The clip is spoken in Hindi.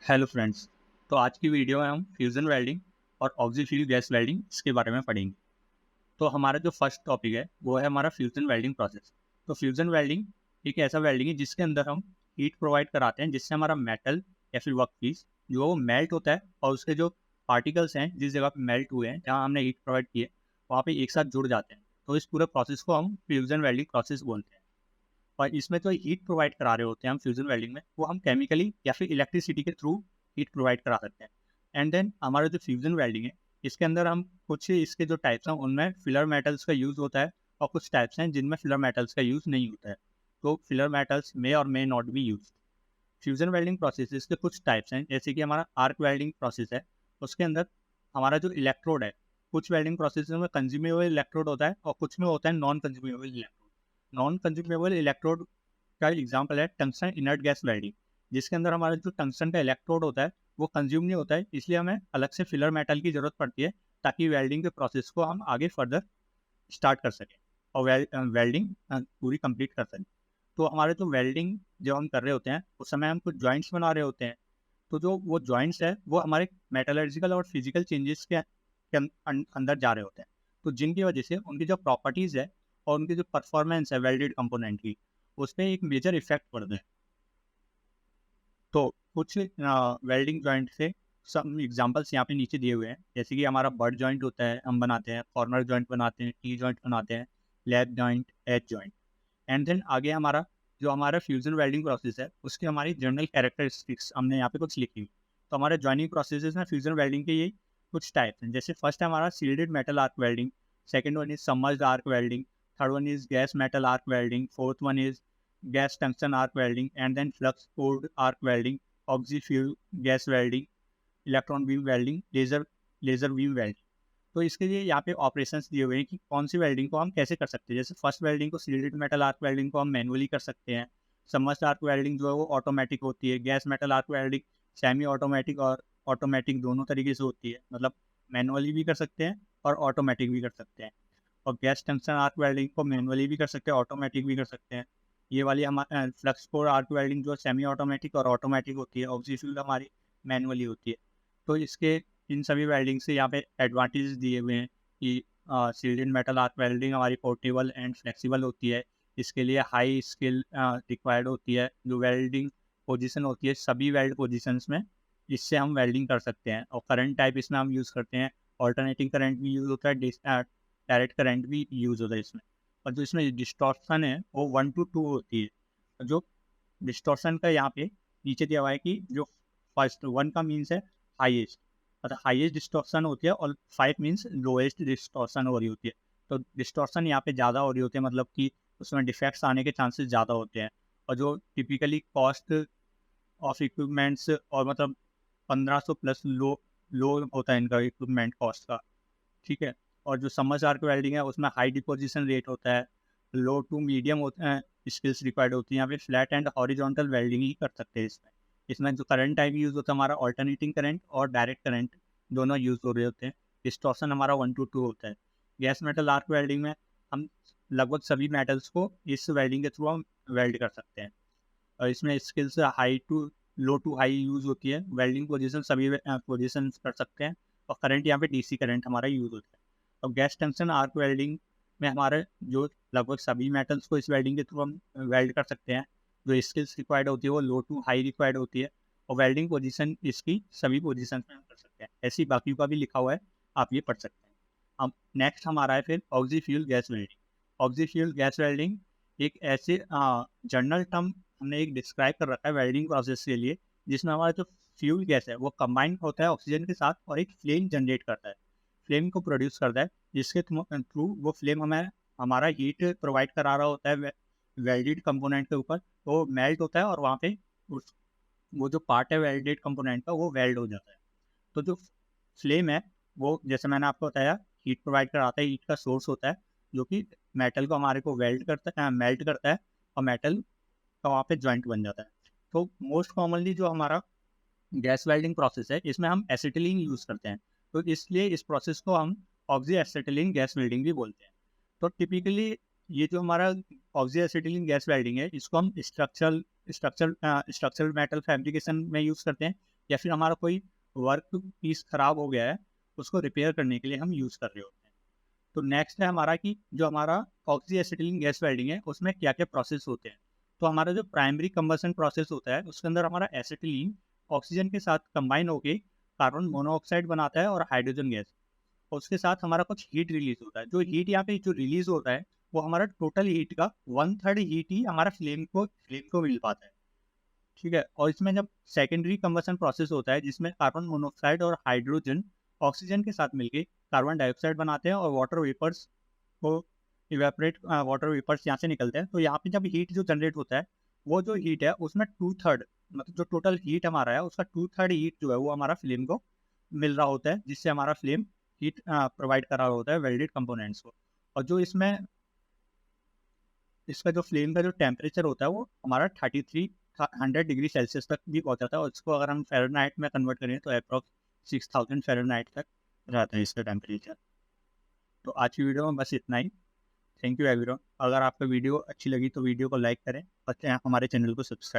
Hello friends. तो आज की वीडियो में हम फ्यूज़न वेल्डिंग और ऑक्सीफ्यूल गैस वेल्डिंग इसके बारे में पढ़ेंगे। तो हमारा जो फर्स्ट टॉपिक है वो है हमारा फ्यूज़न वेल्डिंग प्रोसेस। तो फ्यूज़न वेल्डिंग एक ऐसा वेल्डिंग है जिसके अंदर हम हीट प्रोवाइड कराते हैं जिससे हमारा मेटल या फिर वर्क पीस जो है वो मेल्ट होता है और उसके जो पार्टिकल्स हैं जिस जगह पे मेल्ट हुए हैं जहाँ हमने हीट प्रोवाइड की है वहाँ पे एक साथ जुड़ जाते हैं। तो इस पूरे प्रोसेस को हम फ्यूज़न वेल्डिंग प्रोसेस बोलते हैं। और इसमें जो हीट प्रोवाइड करा रहे होते हैं हम फ्यूजन वेल्डिंग में वो हम केमिकली या फिर इलेक्ट्रिसिटी के थ्रू हीट प्रोवाइड करा सकते हैं। एंड देन हमारा जो फ्यूजन वेल्डिंग है इसके अंदर हम कुछ इसके जो टाइप्स हैं उनमें फिलर मेटल्स का यूज़ होता है और कुछ टाइप्स हैं जिनमें फिलर मेटल्स का यूज़ नहीं होता है। तो फिलर मेटल्स मे और may not be use. Fusion welding process के कुछ टाइप्स हैं जैसे कि हमारा आर्क वेल्डिंग प्रोसेस है। उसके अंदर हमारा जो इलेक्ट्रोड है कुछ वेल्डिंग प्रोसेस में कंज्यूमेबल इलेक्ट्रोड होता है और कुछ में होता है non consumable electrode. Non consumable electrode का एग्जांपल है टंगस्टन इनर्ट गैस वेल्डिंग, जिसके अंदर हमारा जो टंगस्टन का इलेक्ट्रोड होता है वो कंज्यूम नहीं होता है, इसलिए हमें अलग से फिलर मेटल की ज़रूरत पड़ती है ताकि वेल्डिंग के प्रोसेस को हम आगे फर्दर स्टार्ट कर सकें और वेल्डिंग पूरी कंप्लीट कर सकें। तो हमारे जो वेल्डिंग जो हम कर रहे होते हैं उस समय हम कुछ जॉइंट्स बना रहे होते हैं। तो जो वो जॉइंट्स है वो हमारे मेटलर्जिकल और फिजिकल चेंजेस अंदर जा रहे होते हैं। तो जिनकी वजह से उनकी जो प्रॉपर्टीज़ है और उनकी जो परफॉर्मेंस है वेल्डेड कंपोनेंट की उस पे एक मेजर इफेक्ट पड़ता है। तो कुछ वेल्डिंग जॉइंट से सब एग्जांपल्स यहाँ पे नीचे दिए हुए हैं, जैसे कि हमारा बट जॉइंट होता है हम बनाते हैं, कॉर्नर जॉइंट बनाते हैं, टी जॉइंट बनाते हैं, lap joint, edge joint. And then आगे हमारा जो हमारा फ्यूजन वेल्डिंग प्रोसेस है उसकी हमारी जनरल कैरेक्टरिस्टिक्स हमने यहाँ पे कुछ लिखी हुई। तो हमारे जॉइनिंग प्रोसेसेस में फ्यूजन वेल्डिंग के ये कुछ टाइप्स हैं। जैसे फर्स्ट है हमारा shielded metal arc welding, second one is submerged arc welding, third one is gas metal arc welding, fourth one is gas tungsten arc welding, and then flux cooled arc welding, oxy fuel gas welding, electron beam welding, laser beam welding. तो इसके लिए यहाँ पे ऑपरेशंस दिए हुए हैं कि कौन सी वेल्डिंग को हम कैसे कर सकते हैं। जैसे फर्स्ट वेल्डिंग को सील्डेड मेटल आर्क वेल्डिंग को हम मैनुअली कर सकते हैं। सबमर्ज्ड आर्क वेल्डिंग जो है वो ऑटोमेटिक होती है। Gas metal arc welding semi automatic और ऑटोमेटिक दोनों तरीके से होती है, मतलब मैनुअली भी कर सकते हैं और ऑटोमेटिक भी कर सकते हैं। और गैस टंक्शन आर्क वेल्डिंग को मैनुअली भी कर सकते हैं, ऑटोमेटिक भी कर सकते हैं। ये वाली हमारे फ्लक्स कोर आर्क वेल्डिंग जो सेमी ऑटोमेटिक और ऑटोमेटिक होती है, ऑक्सीफ्यूल हमारी मैनुअली होती है। तो इसके इन सभी वेल्डिंग से यहाँ पे एडवांटेजेस दिए हुए हैं कि सील्डेड मेटल आर्क वेल्डिंग हमारी पोर्टेबल एंड फ्लेक्सिबल होती है। इसके लिए हाई स्किल रिक्वायर्ड होती है। जो वेल्डिंग पोजीशन होती है सभी वेल्ड पोजीशंस में इससे हम वेल्डिंग कर सकते हैं। और करंट टाइप इसमें हम यूज़ करते हैं, ऑल्टरनेटिंग करंट भी यूज़ होता है, डायरेक्ट करंट भी यूज़ होता है इसमें। और जो इसमें डिस्टॉर्शन है वो 1 to 2 होती है। जो डिस्टॉर्शन का यहाँ पे नीचे दिया हुआ है कि जो फर्स्ट 1 का मीन्स है हाईएस्ट, मतलब हाईएस्ट डिस्टॉर्शन होती है, और 5 मीन्स लोएस्ट डिस्टॉर्शन हो रही होती है। तो डिस्टॉर्शन यहाँ पे ज़्यादा हो रही होती है, मतलब कि उसमें डिफेक्ट्स आने के चांसेस ज़्यादा होते हैं। और जो टिपिकली कॉस्ट ऑफ इक्विपमेंट्स और मतलब 1500 प्लस लो होता है इनका इक्विपमेंट कॉस्ट का, ठीक है। और जो समझ आर्क वेल्डिंग है उसमें हाई डिपोजिशन रेट होता है, लो टू मीडियम होते हैं, स्किल्स रिक्वायर्ड होती है। यहाँ पे फ्लैट एंड हॉरिजॉन्टल वेल्डिंग ही कर सकते हैं इसमें। इसमें जो करंट टाइप यूज़ होता है हमारा ऑल्टरनेटिंग करंट और डायरेक्ट करंट दोनों यूज़ हो रहे होते हैं। डिस्टॉर्शन हमारा 1 to 2 होता है। गैस मेटल आर्क वेल्डिंग में हम लगभग सभी मेटल्स को इस वेल्डिंग के थ्रू हम वेल्ड कर सकते हैं। और इसमें skills high to low to high use होती है। वेल्डिंग पोजीशन सभी पोजीशन कर सकते हैं। और करंट यहाँ पे डीसी करंट हमारा यूज़ होता है। और गैस टंक्शन आर्क वेल्डिंग में हमारे जो लगभग सभी मेटल्स को इस वेल्डिंग के थ्रू हम वेल्ड कर सकते हैं। जो स्किल्स रिक्वायर्ड होती है वो लो टू हाई रिक्वायर्ड होती है। और वेल्डिंग पोजीशन इसकी सभी पोजीशन में हम कर सकते हैं। ऐसी बाकी का भी लिखा हुआ है, आप ये पढ़ सकते हैं। अब नेक्स्ट हमारा है फिर oxy fuel gas welding. Oxy fuel gas welding एक ऐसे जनरल टर्म हमने एक डिस्क्राइब कर रखा है वेल्डिंग प्रोसेस के लिए, जिसमें हमारा जो फ्यूल गैस है वो कंबाइन होता है ऑक्सीजन के साथ और एक फ्लेम जनरेट करता है, फ्लेम को प्रोड्यूस करता है, जिसके थ्रू वो फ्लेम हमें हमारा हीट प्रोवाइड करा रहा होता है वेल्डेड कंपोनेंट के ऊपर। तो वो मेल्ट होता है और वहाँ पे वो जो पार्ट है वेल्डेड कंपोनेंट का वो वेल्ड हो जाता है। तो जो फ्लेम है वो जैसे मैंने आपको बताया हीट प्रोवाइड कराता है, हीट का सोर्स होता है जो कि मेटल को हमारे को वेल्ड करता है, मेल्ट करता है, और मेटल का वहाँ पे जॉइंट बन जाता है। तो मोस्ट कॉमनली जो हमारा गैस वेल्डिंग प्रोसेस है इसमें हम एसिटिलीन यूज़ करते हैं। तो इसलिए इस प्रोसेस को हम ऑक्सी एसिटिलीन गैस वेल्डिंग भी बोलते हैं। तो टिपिकली ये जो हमारा ऑक्सी एसिटिलीन गैस वेल्डिंग है इसको हम स्ट्रक्चरल मेटल फैब्रिकेशन में यूज़ करते हैं। या फिर हमारा कोई वर्क पीस खराब हो गया है, उसको रिपेयर करने के लिए हम यूज़ कर रहे होते हैं। तो नेक्स्ट है हमारा कि जो हमारा ऑक्सी एसिटिलीन गैस वेल्डिंग है, उसमें क्या क्या प्रोसेस होते हैं। तो हमारा जो प्राइमरी कंबशन प्रोसेस होता है, उसके अंदर हमारा एसिटिलीन ऑक्सीजन के साथ कंबाइन होके कार्बन मोनोऑक्साइड बनाता है और हाइड्रोजन गैस। और उसके साथ हमारा कुछ हीट रिलीज होता है। जो हीट यहाँ पे जो रिलीज होता है, वो हमारा टोटल हीट का 1/3 हीट ही हमारा फ्लेम को मिल पाता है। ठीक है, और इसमें जब सेकेंडरी कंबशन प्रोसेस होता है, जिसमें कार्बन मोनोऑक्साइड और हाइड्रोजन ऑक्सीजन के साथ मिलके कार्बन डाइऑक्साइड बनाते हैं और वाटर वेपर्स को इवेपोरेट, वाटर वेपर्स यहाँ से निकलते हैं। तो यहाँ पे जब हीट जो जनरेट होता है, वो जो हीट है उसमें 2/3, मतलब जो टोटल हीट हमारा है उसका 2/3 हीट जो है वो हमारा फ्लेम को मिल रहा होता है, जिससे हमारा फ्लेम हीट प्रोवाइड कर रहा होता है वेल्डेड कंपोनेंट्स को। और जो इसमें इसका जो फ्लेम का जो टेम्परेचर होता है, वो हमारा 3300 डिग्री सेल्सियस तक भी पहुंच जाता है। और इसको अगर हम फ़ारेनहाइट में कन्वर्ट करें तो अप्रॉक्स 6000 फ़ारेनहाइट तक जाता है इसका टेम्परेचर। तो आज की वीडियो में बस इतना ही। Thank you everyone. अगर आपको वीडियो अच्छी लगी तो वीडियो को लाइक करें और हमारे चैनल को सब्सक्राइब